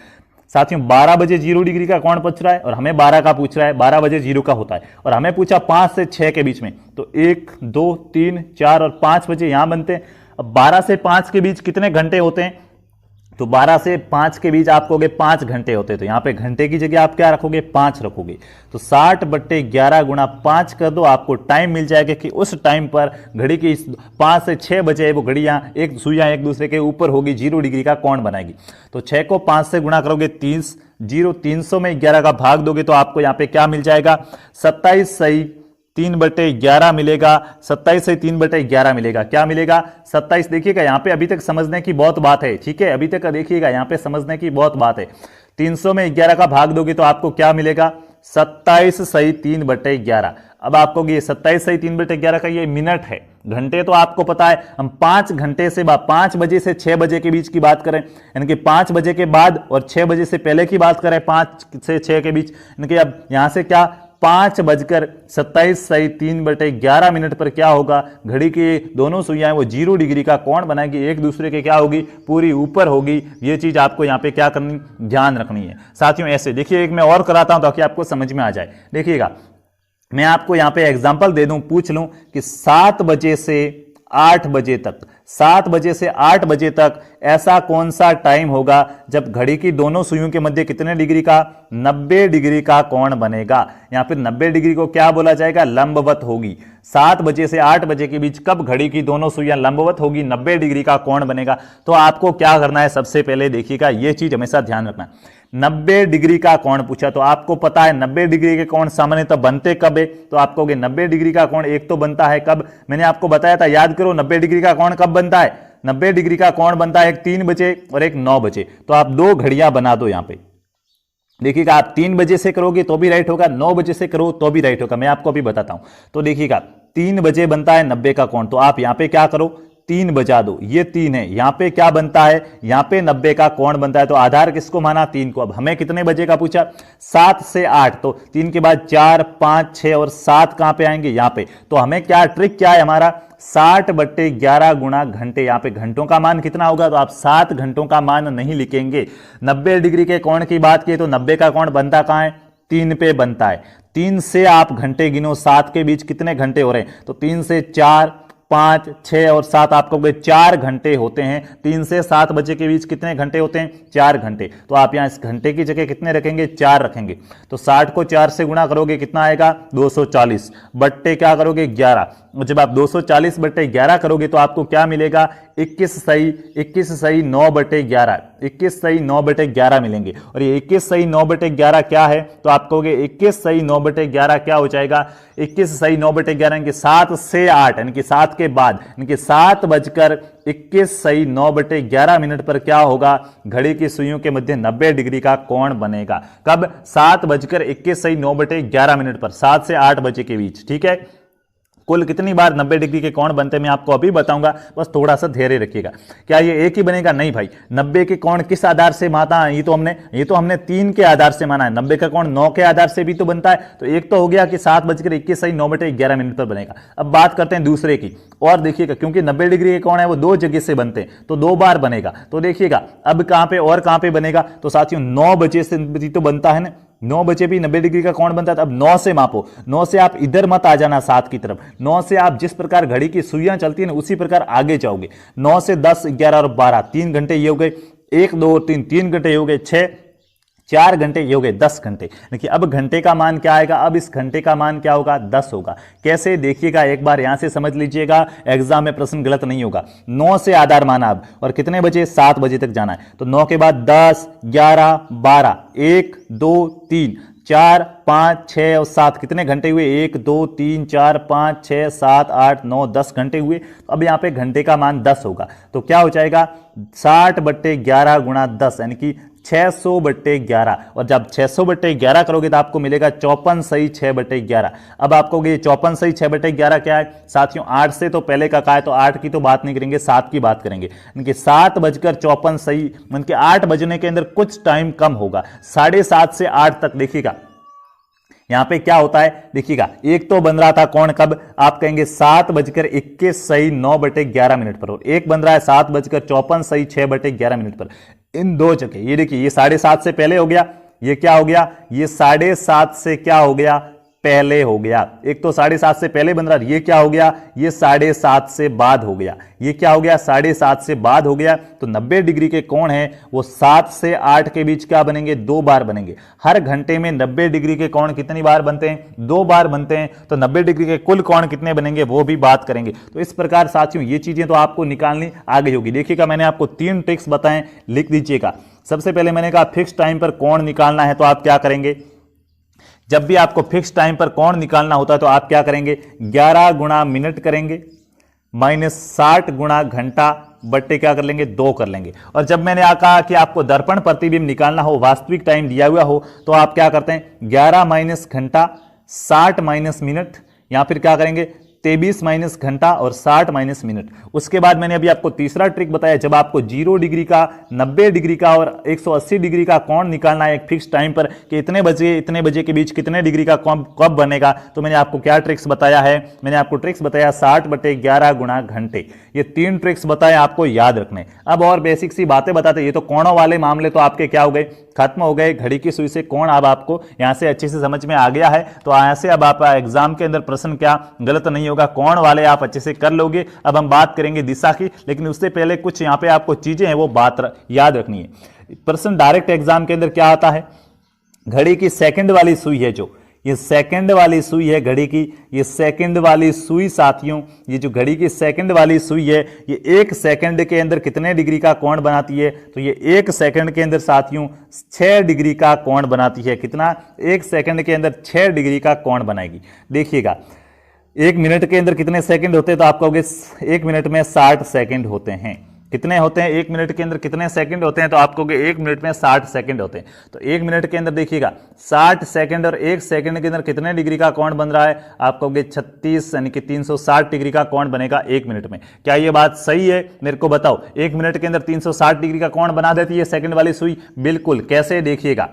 साथियों 12 बजे 0 डिग्री का कोण पूछ रहा है और हमें 12 का पूछ रहा है, 12 बजे 0 का होता है, और हमें पूछा 5 से 6 के बीच में, तो 1, 2, 3, 4 और 5 बजे यहां बनते हैं। अब 12 से 5 के बीच कितने घंटे होते हैं, तो 12 से 5 के बीच आप कहोगे 5 घंटे होते हैं, तो यहां पे घंटे की जगह आप क्या रखोगे, 5 रखोगे। तो 60/11 गुणा 5 कर दो, आपको टाइम मिल जाएगा कि उस टाइम पर घड़ी की 5 से 6 बजे वो घड़ियां एक सुइयां एक दूसरे के ऊपर होगी, 0 डिग्री का कोण बनाएगी। तो 6 को 5 से गुणा करोगे 30, 300 में 11 का भाग दोगे तो आपको यहां पे क्या मिल जाएगा, 27 सही 3/11 मिलेगा, 27 से 3/11 मिलेगा, क्या मिलेगा 27। देखिएगा यहां पे अभी तक समझने की बहुत बात है, ठीक है, अभी तक देखिएगा यहां पे समझने की बहुत बात है। 300 में 11 का भाग दोगे तो आपको क्या मिलेगा, 27 सही 3/11। अब आपको ये 27 सही 3/11 का ये मिनट है, घंटे तो आपको पता है, हम 5 घंटे से 5 बजे से 6 बजे के बीच की बात करें, यानी कि 5 बजे के बाद और 6 बजे से पहले की बात करें, 5 से 6 के बीच, यानी कि अब यहां से क्या 5:27 सही 3/11 मिनट पर क्या होगा, घड़ी की दोनों सुइयां वो 0 डिग्री का कोण बनाएगी, एक दूसरे के क्या होगी, पूरी ऊपर होगी। ये चीज आपको यहां पे क्या करनी, ध्यान रखनी है। साथियों ऐसे देखिए, एक मैं और कराता हूं ताकि आपको समझ में आ जाए। देखिएगा मैं आपको यहां पे एग्जांपल दे दूं, पूछ लूं कि 7 बजे से 8 बजे तक, 7 बजे से 8 बजे तक ऐसा कौन सा टाइम होगा जब घड़ी की दोनों सुइयों के मध्य कितने डिग्री का, 90 डिग्री का कोण बनेगा। यहां पर 90 डिग्री को क्या बोला जाएगा, लंबवत होगी। 7 बजे से 8 बजे के बीच कब घड़ी की दोनों सुइयां लंबवत होगी, 90 डिग्री का कोण बनेगा। तो आपको क्या करना है, सबसे पहले देखिएगा ये चीज हमेशा ध्यान रखना, 90 डिग्री का कोण पूछा, तो आपको पता है 90 डिग्री के कोण सामान्यतः बनते कब है, तो आपको 90 डिग्री का कोण एक तो बनता है कब, मैंने आपको बताया था, याद करो 90 डिग्री का कोण कब बनता है, 90 डिग्री का कोण बनता है एक 3 बजे और एक 9 बजे। तो आप 2 घड़ियां बना दो यहां पे। देखिएगा आप 3 बजे से करोगे तो भी राइट होगा, 9 बजे से करो तो भी राइट होगा, मैं आपको अभी बताता हूं। तो देखिएगा 3 बजे बनता है 90 का कोण, तो आप यहां पे क्या करो, 3 बजा दो, ये 3 है, यहां पे क्या बनता है, यहां पे 90 का कोण बनता है। तो आधार किसको माना, 3 को। अब हमें कितने बजे का पूछा, 7 से 8, तो 3 के बाद 4, 5, 6 और 7 कहां पे आएंगे, यहां पे। तो हमें क्या ट्रिक क्या है हमारा, 60/11 गुणा घंटे। यहां पे घंटों का मान कितना होगा, तो आप 7 घंटों का मान नहीं लिखेंगे। 90 डिग्री के कोण की बात की तो 90 का कोण बनता कहां है, 3 पे बनता है। 3 से आप घंटे गिनो, 7 के बीच कितने घंटे हो रहे हैं, तो 3 से 4, 5, 6 और 7 आपको 4 घंटे होते हैं। 3 से 7 बजे के बीच कितने घंटे होते हैं, 4 घंटे। तो आप यहां इस घंटे की जगह कितने रखेंगे, 4 रखेंगे। तो 60 को 4 से गुणा करोगे कितना आएगा, 240 बट्टे क्या करोगे 11। जब आप 240/11 करोगे तो आपको क्या मिलेगा, 21 सही 9/11, 21 सही 9/11 मिलेंगे। और ये 21 सही 9/11 क्या है, तो आप कहोगे 21 सही 9/11 क्या हो जाएगा, 21 सही 9/11 यानी कि 7 से 8 यानी कि 7 के बाद यानी कि 7:21 सही 9/11 पर क्या होगा, घड़ी की सुइयों के मध्य 90 डिग्री का कोण बनेगा। कब, 7:21 सही 9/11 पर, 7 से 8 बजे के बीच। ठीक है, कुल कितनी बार 90 डिग्री के कोण बनते हैं मैं आपको अभी बताऊंगा, बस थोड़ा सा धैर्य रखिएगा। क्या ये एक ही बनेगा, नहीं भाई, 90 के कोण किस आधार से माना है, ये तो हमने 3 के आधार से माना है। 90 का कोण 9 के आधार से भी तो बनता है, तो एक तो हो गया कि 7:21 सही 9/11 पर बनेगा। अब बात करते हैं दूसरे की, और देखिएगा क्योंकि 90 डिग्री के कोण है वो 2 जगह से बनते हैं, तो 2 बार बनेगा। तो देखिएगा अब कहां पे और कहां पे बनेगा, तो साथियों 9 बजे से भी तो बनता है ना, 9 बजे भी 90 डिग्री का कोण बनता है। अब 9 से मापो, 9 से आप इधर मत आ जाना 7 की तरफ, 9 से आप जिस प्रकार घड़ी की सुइयां चलती है ना उसी प्रकार आगे जाओगे। 9 से 10, 11 और 12, 3 घंटे ये हो गए, 1, 2, 3, 3 घंटे ये हो गए 6, 4 घंटे ये हो गए 10 घंटे। देखिए अब घंटे का मान क्या आएगा, अब इस घंटे का मान क्या होगा, 10 होगा। कैसे, देखिएगा एक बार यहां से समझ लीजिएगा, एग्जाम में प्रश्न गलत नहीं होगा। 9 से आधार माना अब, और कितने बजे, 7 बजे तक जाना है, तो 9 के बाद 10, 11, 12, 1, 2, 3, 4, 5, 6 और 7, कितने घंटे हुए, 1, 2, 3, 4, 5, 6, 7, 8, 9, 10 घंटे हुए। तो अब यहाँ पे घंटे का मान 10 होगा, तो क्या हो जाएगा, 60/11 गुणा 10 यानी कि 600/11। और जब 600/11 करोगे तो आपको मिलेगा 54 सही 6/11। अब आपको ये 54 सही 6/11 क्या है साथियों, 8 से तो पहले का है, तो 8 की तो बात नहीं करेंगे, 7 की बात करेंगे। यानी कि 7:54 सही, मतलब कि 8 बजने के अंदर कुछ टाइम कम होगा, 7:30 से 8 तक। देखिएगा यहां पे क्या होता है, देखिएगा एक तो बन रहा था कौन, कब, आप कहेंगे 7:21 सही 9/11 पर, और एक बन रहा है 7:54 सही 6/11 पर। इन दो जगह ये देखिए, ये 7:30 से पहले हो गया, ये क्या हो गया, ये 7:30 से क्या हो गया, पहले हो गया। एक तो 7:30 से पहले बन रहा, ये क्या हो गया, ये 7:30 से बाद हो गया। ये क्या हो गया, 7:30 से बाद हो गया। तो 90 डिग्री के कोण है वो 7 से 8 के बीच क्या बनेंगे, 2 बार बनेंगे। हर घंटे में 90 डिग्री के कोण कितनी बार बनते हैं, 2 बार बनते हैं। तो 90 डिग्री के कुल कोण कितने बनेंगे वो भी बात करेंगे। तो इस प्रकार साथियों ये चीजें तो आपको निकालनी आ गई होगी। देखिएगा मैंने आपको 3 ट्रिक्स बताएं, लिख दीजिएगा। सबसे पहले मैंने कहा फिक्स टाइम पर कोण निकालना है, तो आप क्या करेंगे, जब भी आपको फिक्स टाइम पर कोण निकालना होता है तो आप क्या करेंगे, 11 गुणा मिनट करेंगे माइनस 60 गुणा घंटा बट्टे क्या कर लेंगे, 2 कर लेंगे। और जब मैंने कहा कि आपको दर्पण प्रतिबिंब निकालना हो, वास्तविक टाइम दिया हुआ हो, तो आप क्या करते हैं, 11 माइनस घंटा 60 माइनस मिनट, या फिर क्या करेंगे 23 माइनस घंटा और 60 माइनस मिनट। उसके बाद मैंने अभी आपको तीसरा ट्रिक बताया, जब आपको 0 डिग्री का, 90 डिग्री का और 180 डिग्री का कोण निकालना है एक फिक्स टाइम पर कि इतने बजे के बीच कितने डिग्री का कब बनेगा, तो मैंने आपको क्या ट्रिक्स बताया है, मैंने आपको ट्रिक्स बताया 60/11 गुणा घंटे। ये 3 ट्रिक्स बताए, आपको याद रखने। अब और बेसिक सी बातें बताते, ये तो कोणों वाले मामले तो आपके क्या हो गए, खत्म हो गए। घड़ी की सुई से कोण अब आपको यहां से अच्छे से समझ में आ गया है, तो यहां से अब आप एग्जाम के अंदर प्रश्न क्या गलत नहीं होगा, कोण वाले आप अच्छे से कर लोगे। अब हम बात करेंगे दिशा की, लेकिन उससे पहले कुछ यहां पे आपको चीजें हैं वो बात याद रखनी है। प्रश्न डायरेक्ट एग्जाम के अंदर क्या आता है, घड़ी की सेकंड वाली सुई है, जो ये सेकंड वाली सुई है घड़ी की, ये सेकंड वाली सुई साथियों, ये जो घड़ी की सेकंड वाली सुई है, ये 1 सेकंड के अंदर कितने डिग्री का कोण बनाती है, तो ये 1 सेकंड के अंदर साथियों 6 डिग्री का कोण बनाती है। कितना, 1 सेकंड के अंदर 6 डिग्री का कोण बनाएगी। देखिएगा 1 मिनट के अंदर कितने सेकंड होते हैं, तो आप कहोगे 1 मिनट में 60 सेकंड होते हैं। कितने होते हैं 1 मिनट के अंदर, कितने सेकंड होते हैं, तो आप कहोगे 1 मिनट में 60 सेकंड होते हैं। तो 1 मिनट के अंदर देखिएगा 60 सेकंड और 1 सेकंड के अंदर कितने डिग्री का कोण बन रहा है, आप कहोगे 36 यानी कि 360 डिग्री का कोण बनेगा 1 मिनट में। क्या ये बात सही है, मेरे को बताओ। 1 मिनट के अंदर 360 डिग्री का कोण बना देती है सेकंड वाली सुई, बिल्कुल। कैसे, देखिएगा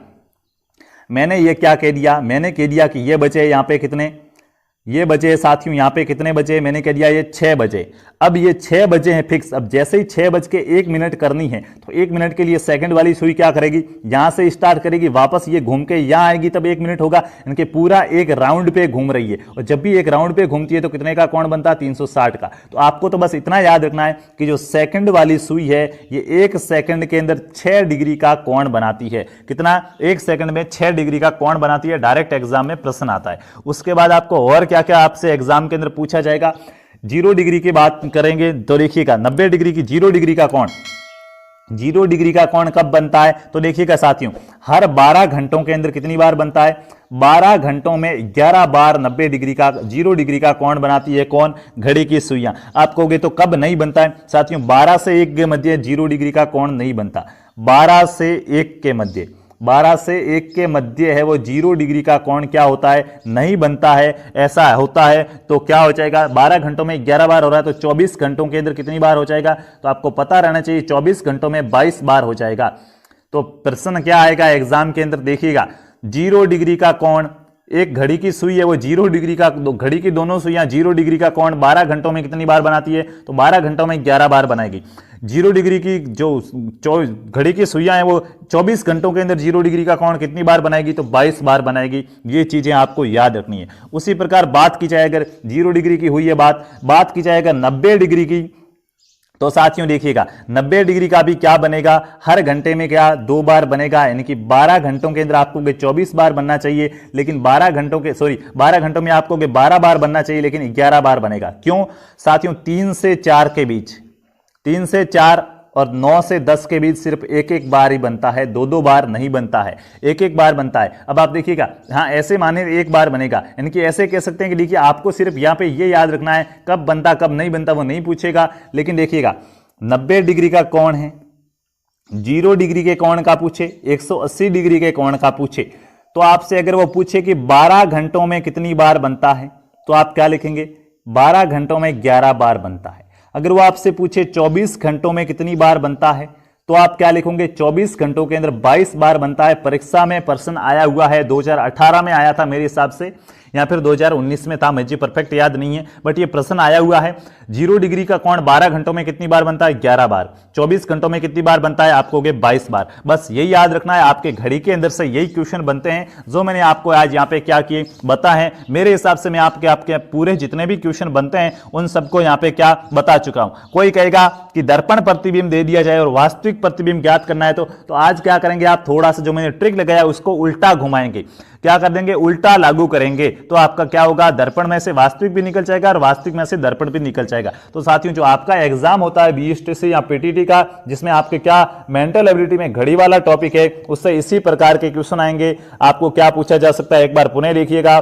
मैंने ये क्या कह दिया, मैंने कह दिया कि ये बचे यहाँ पे कितने, ये बजे साथियों, यहां पे कितने बजे, मैंने कह दिया ये 6 बजे। अब ये 6 बजे हैं फिक्स। अब जैसे ही 6:01 मिनट करनी है, तो 1 मिनट के लिए सेकंड वाली सुई क्या करेगी, यहां से स्टार्ट करेगी, वापस ये घूम के यहां आएगी, तब 1 मिनट होगा। इनके पूरा एक राउंड पे घूम रही है, और जब भी एक राउंड पे घूमती है तो कितने का कोण बनता है, 360 का। तो आपको तो बस इतना याद रखना है कि जो सेकंड वाली सुई है ये 1 सेकंड के अंदर 6 डिग्री का कोण बनाती है। कितना, 1 सेकंड में 6 डिग्री का कोण बनाती है। डायरेक्ट एग्जाम में प्रश्न आता है। उसके बाद आपको और क्या क्या आपसे एग्जाम के अंदर पूछा जाएगा, जीरो डिग्री की बात करेंगे तो देखिएगा 90 डिग्री की, जीरो डिग्री का कोण, जीरो डिग्री का कोण कब बनता है? तो देखिएगा साथियों, हर 12 घंटों के अंदर कितनी बार बनता है? 12 घंटों में 11 बार 90 डिग्री का, जीरो डिग्री का कोण बनाती है कौन? घड़ी की सुइयां। आप कहोगे तो कब नहीं बनता है? साथियों 12 से 1 के मध्य जीरो डिग्री का कोण नहीं बनता। 12 से 1 के मध्य, 12 से 1 के मध्य है वो जीरो डिग्री का कोण क्या होता है? नहीं बनता है। ऐसा होता है तो क्या हो जाएगा? 12 घंटों में 11 बार हो रहा है तो 24 घंटों के अंदर कितनी बार हो जाएगा? तो आपको पता रहना चाहिए 24 घंटों में 22 बार हो जाएगा। तो प्रश्न क्या आएगा एग्जाम के अंदर? देखिएगा, जीरो डिग्री का कोण, एक घड़ी की सुई है वो जीरो डिग्री का, घड़ी की दोनों सुइयां जीरो डिग्री का कोण 12 घंटों में कितनी बार बनाती है? तो 12 घंटों में 11 बार बनाएगी। जीरो डिग्री की जो घड़ी की सुइयां हैं वो 24 घंटों के अंदर जीरो डिग्री का कोण कितनी बार बनाएगी? तो 22 बार बनाएगी। ये चीजें आपको याद रखनी है। उसी प्रकार बात की जाए, अगर जीरो डिग्री की हुई है बात की जाए अगर 90 डिग्री की, तो साथियों देखिएगा 90 डिग्री का भी क्या बनेगा? हर घंटे में क्या 2 बार बनेगा, यानी कि 12 घंटों के अंदर आपको 24 बार बनना चाहिए, लेकिन 12 घंटों में आपको 12 बार बनना चाहिए, लेकिन 11 बार बनेगा। क्यों साथियों? 3 से 4 के बीच, 3 से 4 और 9 से 10 के बीच सिर्फ एक एक बार ही बनता है, 2-2 बार नहीं बनता है, एक एक बार बनता है। अब आप देखिएगा, हाँ ऐसे माने एक बार बनेगा, यानी कि ऐसे कह सकते हैं कि देखिए आपको सिर्फ यहां पे ये याद रखना है कब बनता कब नहीं बनता वो नहीं पूछेगा। लेकिन देखिएगा 90 डिग्री का कोण है, जीरो डिग्री के कोण का पूछे, 180 डिग्री के कोण का पूछे, तो आपसे अगर वो पूछे कि 12 घंटों में कितनी बार बनता है तो आप क्या लिखेंगे? 12 घंटों में 11 बार बनता है। अगर वो आपसे पूछे 24 घंटों में कितनी बार बनता है तो आप क्या लिखोगे? 24 घंटों के अंदर 22 बार बनता है। परीक्षा में प्रश्न आया हुआ है, 2018 में आया था मेरे हिसाब से, या फिर 2019 में था, मुझे परफेक्ट याद नहीं है, बट ये प्रश्न आया हुआ है। जीरो डिग्री का कोण 12 घंटों में कितनी बार बनता है? 11 बार। 24 घंटों में कितनी बार बनता है? आपको 22 बार। बस यही याद रखना है, आपके घड़ी के अंदर से यही क्वेश्चन बनते हैं जो मैंने आपको आज यहाँ पे क्या किए बता है। मेरे हिसाब से मैं आपके पूरे जितने भी क्वेश्चन बनते हैं उन सबको यहाँ पे क्या बता चुका हूं। कोई कहेगा कि दर्पण प्रतिबिंब दे दिया जाए और वास्तविक प्रतिबिंब ज्ञात करना है, तो आज क्या करेंगे आप? थोड़ा सा जो मैंने ट्रिक लगाया उसको उल्टा घुमाएंगे। क्या कर देंगे? उल्टा लागू करेंगे, तो आपका क्या होगा? दर्पण में से वास्तविक भी निकल जाएगा और वास्तविक में से दर्पण भी निकल जाएगा। तो साथियों जो आपका एग्जाम होता है बीएसटीसी या पीटीटी का, जिसमें आपके क्या मेंटल एबिलिटी में घड़ी वाला टॉपिक है, उससे इसी प्रकार के क्वेश्चन आएंगे। आपको क्या पूछा जा सकता है एक बार पुनः देखिएगा।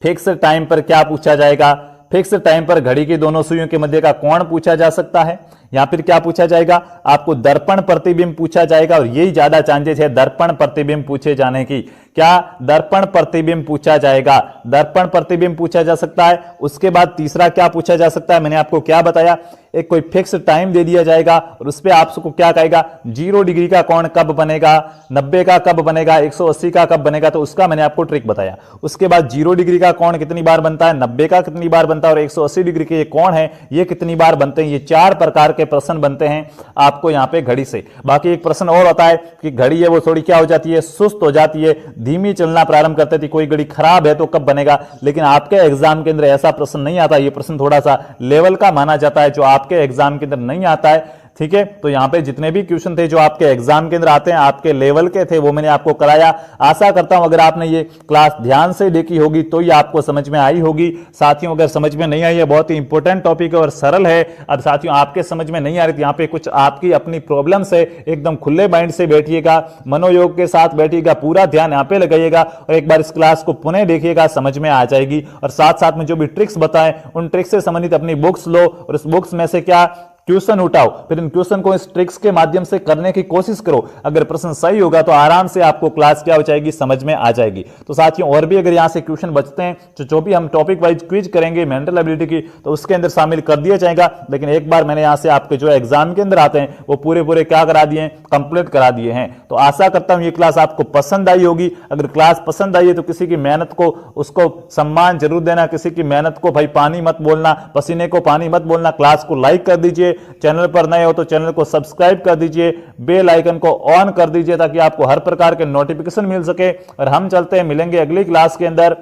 फिक्स टाइम पर क्या पूछा जाएगा? फिक्स टाइम पर घड़ी की दोनों सुइयों के मध्य का कोण पूछा जा सकता है, या फिर क्या पूछा जाएगा? आपको दर्पण प्रतिबिंब पूछा जाएगा, और यही ज्यादा चांसेस है दर्पण प्रतिबिंब पूछे जाने की। क्या दर्पण प्रतिबिंब पूछा जाएगा? दर्पण प्रतिबिंब पूछा जा सकता है। उसके बाद तीसरा क्या पूछा जा सकता है? मैंने आपको क्या बताया, एक कोई फिक्स टाइम दे दिया जाएगा और उस पर आपको क्या कहेगा? जीरो डिग्री का कोण कब बनेगा, 90 का कब बनेगा, 180 का कब बनेगा, तो उसका मैंने आपको ट्रिक बताया। उसके बाद जीरो डिग्री का कोण कितनी बार बनता है, 90 का कितनी बार बनता है, और 180 डिग्री के ये कोण है ये कितनी बार बनते हैं। ये 4 प्रकार के प्रश्न बनते हैं आपको यहाँ पे घड़ी से। बाकी एक प्रश्न और होता है कि घड़ी है वो थोड़ी क्या हो जाती है, सुस्त हो जाती है, धीमी चलना प्रारंभ करती थी, कोई घड़ी खराब है तो कब बनेगा। लेकिन आपके एग्जाम के अंदर ऐसा प्रश्न नहीं आता। ये प्रश्न थोड़ा सा लेवल का माना जाता है, जो आपके एग्जाम के अंदर नहीं आता है। ठीक है, तो यहां पे जितने भी क्वेश्चन थे जो आपके एग्जाम के अंदर आते हैं आपके लेवल के थे वो मैंने आपको कराया। आशा करता हूं अगर आपने ये क्लास ध्यान से देखी होगी तो ये आपको समझ में आई होगी। साथियों अगर समझ में नहीं आई है, बहुत ही इंपॉर्टेंट टॉपिक है और सरल है। अब साथियों आपके समझ में नहीं आ रही थी, यहाँ पे कुछ आपकी अपनी प्रॉब्लम्स है, एकदम खुले माइंड से बैठिएगा, मनोयोग के साथ बैठिएगा, पूरा ध्यान यहाँ पे लगाइएगा और एक बार इस क्लास को पुनः देखिएगा, समझ में आ जाएगी। और साथ साथ में जो भी ट्रिक्स बताएं उन ट्रिक्स से संबंधित अपनी बुक्स लो और उस बुक्स में से क्या क्वेश्चन उठाओ, फिर इन क्वेश्चन को इस ट्रिक्स के माध्यम से करने की कोशिश करो। अगर प्रश्न सही होगा तो आराम से आपको क्लास क्या हो जाएगी, समझ में आ जाएगी। तो साथियों और भी अगर यहां से क्वेश्चन बचते हैं जो भी हम टॉपिक वाइज क्विज करेंगे मेंटल एबिलिटी की, तो उसके अंदर शामिल कर दिया जाएगा। लेकिन एक बार मैंने यहां से आपके जो एग्जाम के अंदर आते हैं वो पूरे क्या करा दिए हैं, कंप्लीट करा दिए हैं। तो आशा करता हूं ये क्लास आपको पसंद आई होगी। अगर क्लास पसंद आई है तो किसी की मेहनत को उसको सम्मान जरूर देना, किसी की मेहनत को भाई पानी मत बोलना, पसीने को पानी मत बोलना। क्लास को लाइक कर दीजिए, चैनल पर नए हो तो चैनल को सब्सक्राइब कर दीजिए, बेल आइकन को ऑन कर दीजिए ताकि आपको हर प्रकार के नोटिफिकेशन मिल सके। और हम चलते हैं, मिलेंगे अगली क्लास के अंदर।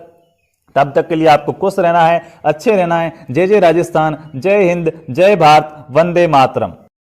तब तक के लिए आपको खुश रहना है, अच्छे रहना है। जय जय राजस्थान, जय हिंद, जय भारत, वंदे मातरम।